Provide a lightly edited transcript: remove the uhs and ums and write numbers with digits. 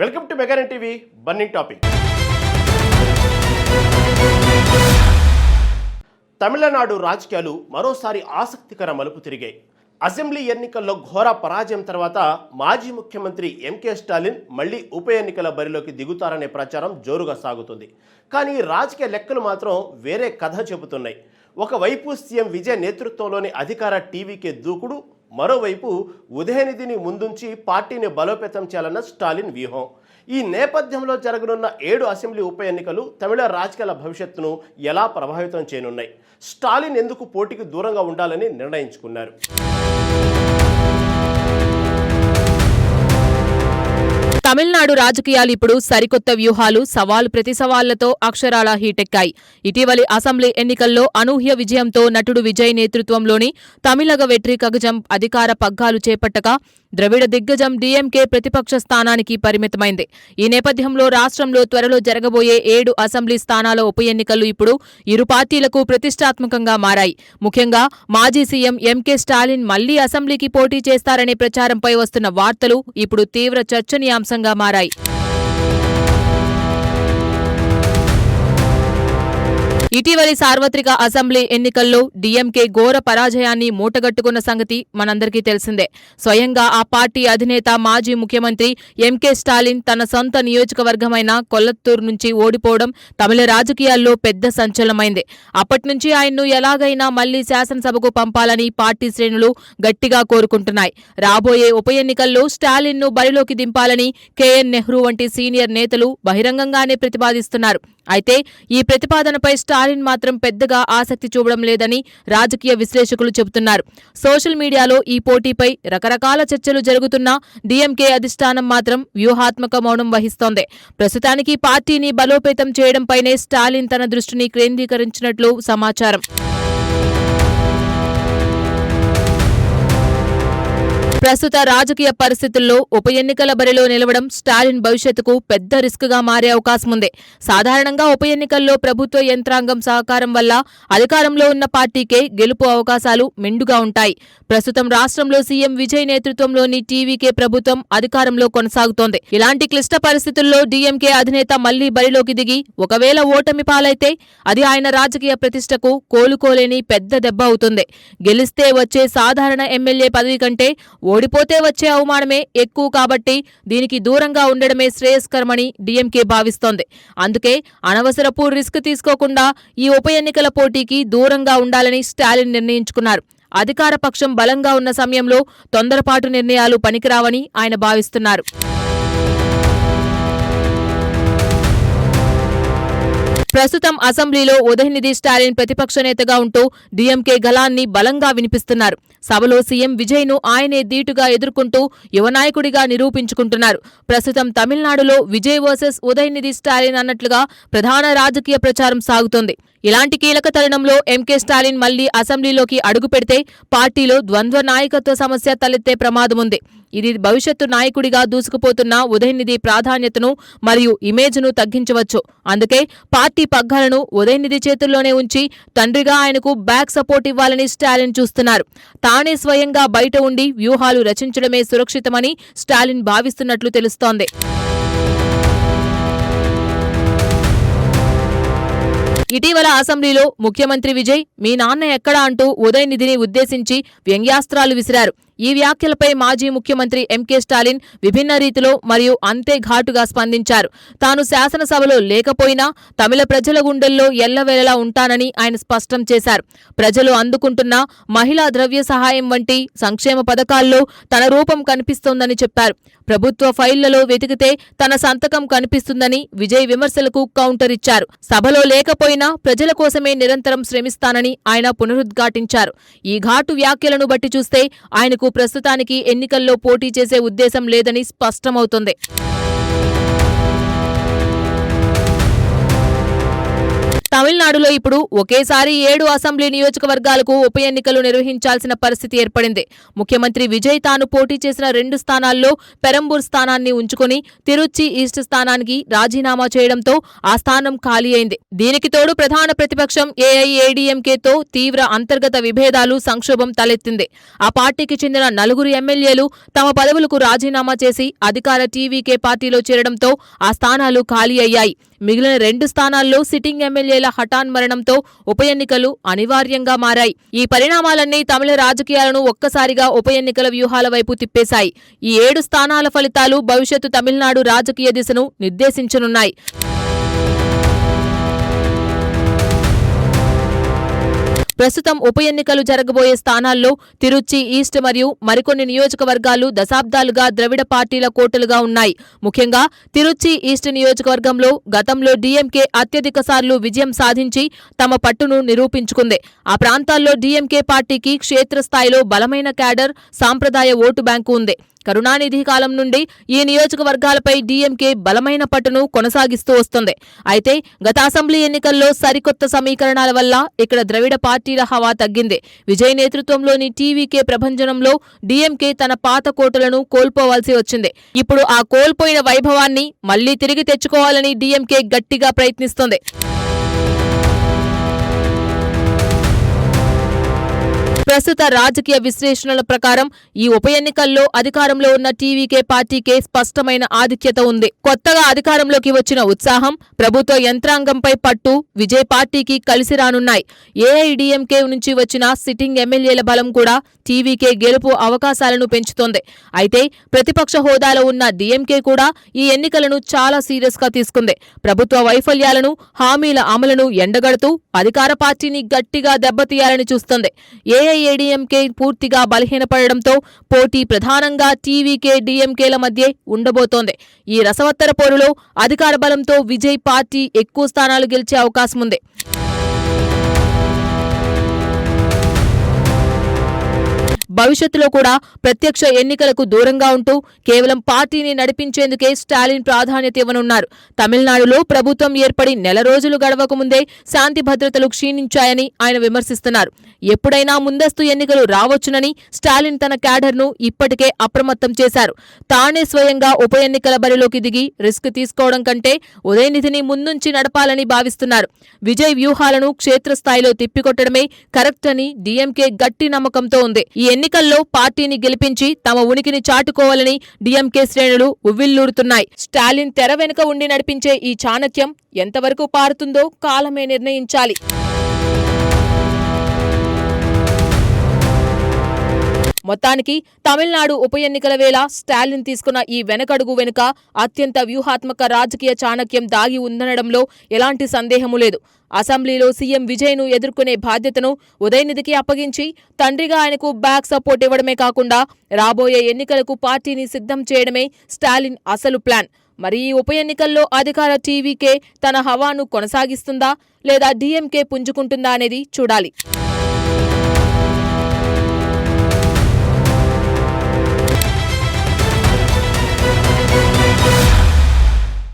Welcome to మెగానన్ TV burning topic. Tamil Nadu రాజకీయాలు మరోసారి ఆసక్తికర మలుపు తిరిగాయి. అసెంబ్లీ ఎన్నికల్లో ఘోర పరాజయం తర్వాత మాజీ ముఖ్యమంత్రి ఎంకే స్టాలిన్ మళ్లీ ఉప ఎన్నికల బరిలోకి దిగుతారనే ప్రచారం జోరుగా సాగుతుంది. కానీ రాజకీయ లెక్కలు మాత్రం వేరే కథ చెబుతున్నాయి. ఒకవైపు సీఎం విజయ్ నేతృత్వంలోని అధికార టీవీకే దూకుడు, మరోవైపు ఉదయనిధిని ముందుంచి పార్టీని బలోపేతం చేయాలన్న స్టాలిన్ వ్యూహం. ఈ నేపథ్యంలో జరగనున్న 7 అసెంబ్లీ ఉప ఎన్నికలు తమిళ రాజకీయాల భవిష్యత్తును ఎలా ప్రభావితం చేయనున్నాయి? స్టాలిన్ ఎందుకు పోటీకి దూరంగా ఉండాలని నిర్ణయించుకున్నారు? తమిళనాడు రాజకీయాలు ఇప్పుడు సరికొత్త వ్యూహాలు, సవాలు ప్రతి సవాళ్లతో అక్షరాలా హీటెక్కాయి. ఇటీవలి అసెంబ్లీ ఎన్నికల్లో అనూహ్య విజయంతో నటుడు విజయ్ నేతృత్వంలోని తమిళగ వెట్రి కగజం అధికార పగ్గాలు చేపట్టగా ద్రవిడ దిగ్గజం డీఎంకే ప్రతిపక్ష స్థానానికి పరిమితమైంది. ఈ నేపథ్యంలో రాష్ట్రంలో త్వరలో జరగబోయే 7 అసెంబ్లీ స్థానాల ఉప ఎన్నికలు ఇప్పుడు ఇరు పార్టీలకు ప్రతిష్టాత్మకంగా మారాయి. ముఖ్యంగా మాజీ సీఎం ఎంకే స్టాలిన్ మళ్లీ అసెంబ్లీకి పోటీ చేస్తారనే ప్రచారంపై వస్తున్న వార్తలు ఇప్పుడు తీవ్ర చర్చనీయాంశంగా మారాయి. ఇటీవలి సార్వత్రిక అసెంబ్లీ ఎన్నికల్లో డీఎంకే ఘోర పరాజయాన్ని మూటగట్టుకున్న సంగతి మనందరికీ తెలిసిందే. స్వయంగా ఆ పార్టీ అధినేత మాజీ ముఖ్యమంత్రి ఎంకే స్టాలిన్ తన సొంత నియోజకవర్గమైన కొల్లత్తూరు నుంచి ఓడిపోవడం తమిళ రాజకీయాల్లో పెద్ద సంచలనమైంది. అప్పట్నుంచి ఆయన్ను ఎలాగైనా మళ్లీ శాసనసభకు పంపాలని పార్టీ శ్రేణులు గట్టిగా కోరుకుంటున్నాయి. రాబోయే ఉప ఎన్నికల్లో స్టాలిన్ను బరిలోకి దింపాలని కేఎన్ నెహ్రూ వంటి సీనియర్ నేతలు బహిరంగంగానే ప్రతిపాదిస్తున్నారు. అయితే ఈ ప్రతిపాదనపై స్టాలిన్ మాత్రం పెద్దగా ఆసక్తి చూపడం లేదని రాజకీయ విశ్లేషకులు చెబుతున్నారు. సోషల్ మీడియాలో ఈ పోటీపై రకరకాల చర్చలు జరుగుతున్నా డీఎంకే అధిష్టానం మాత్రం వ్యూహాత్మక మౌనం వహిస్తోంది. ప్రస్తుతానికి పార్టీని బలోపేతం చేయడంపైనే స్టాలిన్ తన దృష్టిని కేంద్రీకరించినట్లు సమాచారం. ప్రస్తుత రాజకీయ పరిస్థితుల్లో ఉప ఎన్నికల బరిలో నిలవడం స్టాలిన్ భవిష్యత్తుకు పెద్ద రిస్క్గా మారే అవకాశం ఉంది. సాధారణంగా ఉప ఎన్నికల్లో ప్రభుత్వ యంత్రాంగం సహకారం వల్ల అధికారంలో ఉన్న పార్టీకే గెలుపు అవకాశాలు మెండుగా ఉంటాయి. ప్రస్తుతం రాష్ట్రంలో సీఎం విజయ్ నేతృత్వంలోని టీవీకే ప్రభుత్వం అధికారంలో కొనసాగుతోంది. ఇలాంటి క్లిష్ట పరిస్థితుల్లో డీఎంకే అధినేత మళ్లీ బరిలోకి దిగి ఒకవేళ ఓటమి పాలైతే అది ఆయన రాజకీయ ప్రతిష్టకు కోలుకోలేని పెద్ద దెబ్బ అవుతుంది. గెలిస్తే వచ్చే సాధారణ ఎమ్మెల్యే పదవి కంటే ఓడిపోతే వచ్చే అవమానమే ఎక్కువ కాబట్టి దీనికి దూరంగా ఉండడమే శ్రేయస్కరమని డీఎంకే భావిస్తోంది. అందుకే అనవసరపు రిస్క్ తీసుకోకుండా ఈ ఉప ఎన్నికల పోటీకి దూరంగా ఉండాలని స్టాలిన్ నిర్ణయించుకున్నారు. అధికార పక్షం బలంగా ఉన్న సమయంలో తొందరపాటు నిర్ణయాలు పనికిరావని ఆయన భావిస్తున్నారు. ప్రస్తుతం అసెంబ్లీలో ఉదయనిధి స్టాలిన్ ప్రతిపక్ష నేతగా ఉంటూ డీఎంకే గళాన్ని బలంగా వినిపిస్తున్నారు. సభలో సీఎం విజయ్ను ఆయనే ధీటుగా ఎదుర్కొంటూ యువనాయకుడిగా నిరూపించుకుంటున్నారు. ప్రస్తుతం తమిళనాడులో విజయ్ వర్సెస్ ఉదయనిధి స్టాలిన్ అన్నట్లుగా ప్రధాన రాజకీయ ప్రచారం సాగుతోంది. ఇలాంటి కీలక తరుణంలో ఎంకే స్టాలిన్ మళ్లీ అసెంబ్లీలోకి అడుగు పెడితే పార్టీలో ద్వంద్వ నాయకత్వ సమస్య తలెత్తే ప్రమాదముంది. ఇది భవిష్యత్తు నాయకుడిగా దూసుకుపోతున్న ఉదయనిధి ప్రాధాన్యతను మరియు ఇమేజ్ను తగ్గించవచ్చు. అందుకే పార్టీ పగ్గాలను ఉదయనిధి చేతుల్లోనే ఉంచి తండ్రిగా ఆయనకు బ్యాక్ సపోర్ట్ ఇవ్వాలని స్టాలిన్ చూస్తున్నారు. తానే స్వయంగా బయట ఉండి వ్యూహాలు రచించడమే సురక్షితమని స్టాలిన్ భావిస్తున్నట్లు తెలుస్తోంది. ఇటీవల అసెంబ్లీలో ముఖ్యమంత్రి విజయ్ మీ నాన్న ఎక్కడా అంటూ ఉదయనిధిని ఉద్దేశించి వ్యంగ్యాస్త్రాలు విసిరారు. ఈ వ్యాఖ్యలపై మాజీ ముఖ్యమంత్రి ఎంకే స్టాలిన్ విభిన్న రీతిలో మరియు అంతే ఘాటుగా స్పందించారు. తాను శాసనసభలో లేకపోయినా తమిళ ప్రజల గుండెల్లో ఎల్లవేళలా ఉంటానని ఆయన స్పష్టం చేశారు. ప్రజలు అందుకుంటున్న మహిళా ద్రవ్య సహాయం వంటి సంక్షేమ పథకాల్లో తన రూపం కనిపిస్తోందని చెప్పారు. ప్రభుత్వ ఫైళ్లలో వెతికితే తన సంతకం కనిపిస్తుందని విజయ్ విమర్శలకు కౌంటర్ ఇచ్చారు. సభలో లేకపోయినా ప్రజల కోసమే నిరంతరం శ్రమిస్తానని ఆయన పునరుద్ఘాటించారు. ఈ ఘాటు వ్యాఖ్యలను బట్టి చూస్తే ఆయనకు ప్రస్తుతానికి ఎన్నికల్లో పోటీ చేసే ఉద్దేశం లేదని స్పష్టమవుతోంది. తమిళనాడులో ఇప్పుడు ఒకేసారి 7 అసెంబ్లీ నియోజకవర్గాలకు ఉప ఎన్నికలు నిర్వహించాల్సిన పరిస్థితి ఏర్పడింది. ముఖ్యమంత్రి విజయ్ తాను పోటీ చేసిన 2 స్థానాల్లో పెరంబూర్ స్థానాన్ని ఉంచుకుని తిరుచి ఈస్ట్ స్థానానికి రాజీనామా చేయడంతో ఆ స్థానం ఖాళీ అయింది. దీనికి తోడు ప్రధాన ప్రతిపక్షం ఏఐఏడీఎంకేతో తీవ్ర అంతర్గత విభేదాలు, సంక్షోభం తలెత్తింది. ఆ పార్టీకి చెందిన 4 ఎమ్మెల్యేలు తమ పదవులకు రాజీనామా చేసి అధికార టీవీకే పార్టీలో చేరడంతో ఆ స్థానాలు ఖాళీ అయ్యాయి. మిగిలిన 2 స్థానాల్లో సిట్టింగ్ ఎమ్మెల్యేల హఠాన్ మరణంతో ఉప ఎన్నికలు అనివార్యంగా మారాయి. ఈ పరిణామాలన్నీ తమిళ రాజకీయాలను ఒక్కసారిగా ఉప ఎన్నికల వ్యూహాల వైపు తిప్పేశాయి. ఈ 7 స్థానాల ఫలితాలు భవిష్యత్తు తమిళనాడు రాజకీయ దిశను నిర్దేశించనున్నాయి. ప్రస్తుతం ఉప ఎన్నికలు జరగబోయే స్థానాల్లో తిరుచి ఈస్ట్ మరియు మరికొన్ని నియోజకవర్గాలు దశాబ్దాలుగా ద్రవిడ పార్టీల కోటలుగా ఉన్నాయి. ముఖ్యంగా తిరుచి ఈస్ట్ నియోజకవర్గంలో గతంలో డీఎంకే అత్యధిక సార్లు విజయం సాధించి తమ పట్టును నిరూపించుకుంది. ఆ ప్రాంతాల్లో డీఎంకే పార్టీకి క్షేత్రస్థాయిలో బలమైన క్యాడర్, సాంప్రదాయ ఓటు బ్యాంకు ఉంది. కరుణానిధి కాలం నుండి ఈ నియోజకవర్గాలపై డీఎంకే బలమైన పట్టును కొనసాగిస్తూ వస్తుంది. అయితే గత అసెంబ్లీ ఎన్నికల్లో సరికొత్త సమీకరణాల వల్ల ఇక్కడ ద్రవిడ పార్టీల హవా తగ్గింది. విజయ్ నేతృత్వంలోని టీవీకే ప్రభంజనంలో డీఎంకే తన పాత కోటలను కోల్పోవాల్సి వచ్చింది. ఇప్పుడు ఆ కోల్పోయిన వైభవాన్ని మళ్లీ తిరిగి తెచ్చుకోవాలని డీఎంకే గట్టిగా ప్రయత్నిస్తోంది. ప్రస్తుత రాజకీయ విశ్లేషణల ప్రకారం ఈ ఉప ఎన్నికల్లో అధికారంలో ఉన్న టీవీకే పార్టీకే స్పష్టమైన ఆధిక్యత ఉంది. కొత్తగా అధికారంలోకి వచ్చిన ఉత్సాహం, ప్రభుత్వ యంత్రాంగంపై పట్టు విజయ్ పార్టీకి కలిసి రానున్నాయి. ఏఐడీఎంకే నుంచి వచ్చిన సిట్టింగ్ ఎమ్మెల్యేల బలం కూడా టీవీకే గెలుపు అవకాశాలను పెంచుతోంది. అయితే ప్రతిపక్ష హోదాలో ఉన్న డీఎంకే కూడా ఈ ఎన్నికలను చాలా సీరియస్ గా తీసుకుంది. ప్రభుత్వ వైఫల్యాలను, హామీల అమలును ఎండగడుతూ అధికార పార్టీని గట్టిగా దెబ్బతీయాలని చూస్తోంది. ఏఐఏడీఎంకే పూర్తిగా బలహీనపడడంతో పోటీ ప్రధానంగా టీవీకే, డీఎంకేల మధ్య ఉండబోతోంది. ఈ రసవత్తర పోరులో అధికార బలంతో విజయ్ పార్టీ ఎక్కువ స్థానాలు గెలిచే అవకాశం ఉంది. భవిష్యత్తులో కూడా ప్రత్యక్ష ఎన్నికలకు దూరంగా ఉంటూ కేవలం పార్టీని నడిపించేందుకే స్టాలిన్ ప్రాధాన్యత ఇవ్వనున్నారు. తమిళనాడులో ప్రభుత్వం ఏర్పడి నెల రోజులు గడవకముందే శాంతి భద్రతలు క్షీణించాయని ఆయన విమర్శిస్తున్నారు. ఎప్పుడైనా ముందస్తు ఎన్నికలు రావచ్చునని స్టాలిన్ తన క్యాడర్ను ఇప్పటికే అప్రమత్తం చేశారు. తానే స్వయంగా ఉప ఎన్నికల బరిలోకి దిగి రిస్క్ తీసుకోవడం కంటే ఉదయనిధిని ముందుంచి నడపాలని భావిస్తున్నారు. విజయ్ వ్యూహాలను క్షేత్రస్థాయిలో తిప్పికొట్టడమే కరెక్ట్ అని డీఎంకే గట్టి నమ్మకంతో ఉంది. ఈ ఎన్నికల్లో పార్టీని గెలిపించి తమ ఉనికిని చాటుకోవాలని డీఎంకే శ్రేణులు ఉవ్విళ్లూరుతున్నాయి. స్టాలిన్ తెర వెనుక ఉండి నడిపించే ఈ చాణక్యం ఎంతవరకు పారుతుందో కాలమే నిర్ణయించాలి. మొత్తానికి తమిళనాడు ఉప ఎన్నికల వేళ స్టాలిన్ తీసుకున్న ఈ వెనకడుగు వెనుక అత్యంత వ్యూహాత్మక రాజకీయ చాణక్యం దాగి ఉందనడంలో ఎలాంటి సందేహమూ లేదు. అసెంబ్లీలో సీఎం విజయ్ను ఎదుర్కొనే బాధ్యతను ఉదయనిధికి అప్పగించి తండ్రిగా ఆయనకు బ్యాక్ సపోర్ట్ ఇవ్వడమే కాకుండా రాబోయే ఎన్నికలకు పార్టీని సిద్ధం చేయడమే స్టాలిన్ అసలు ప్లాన్. మరి ఈ ఉప ఎన్నికల్లో అధికార టీవీకే తన హవాను కొనసాగిస్తుందా లేదా డీఎంకే పుంజుకుంటుందా అనేది చూడాలి.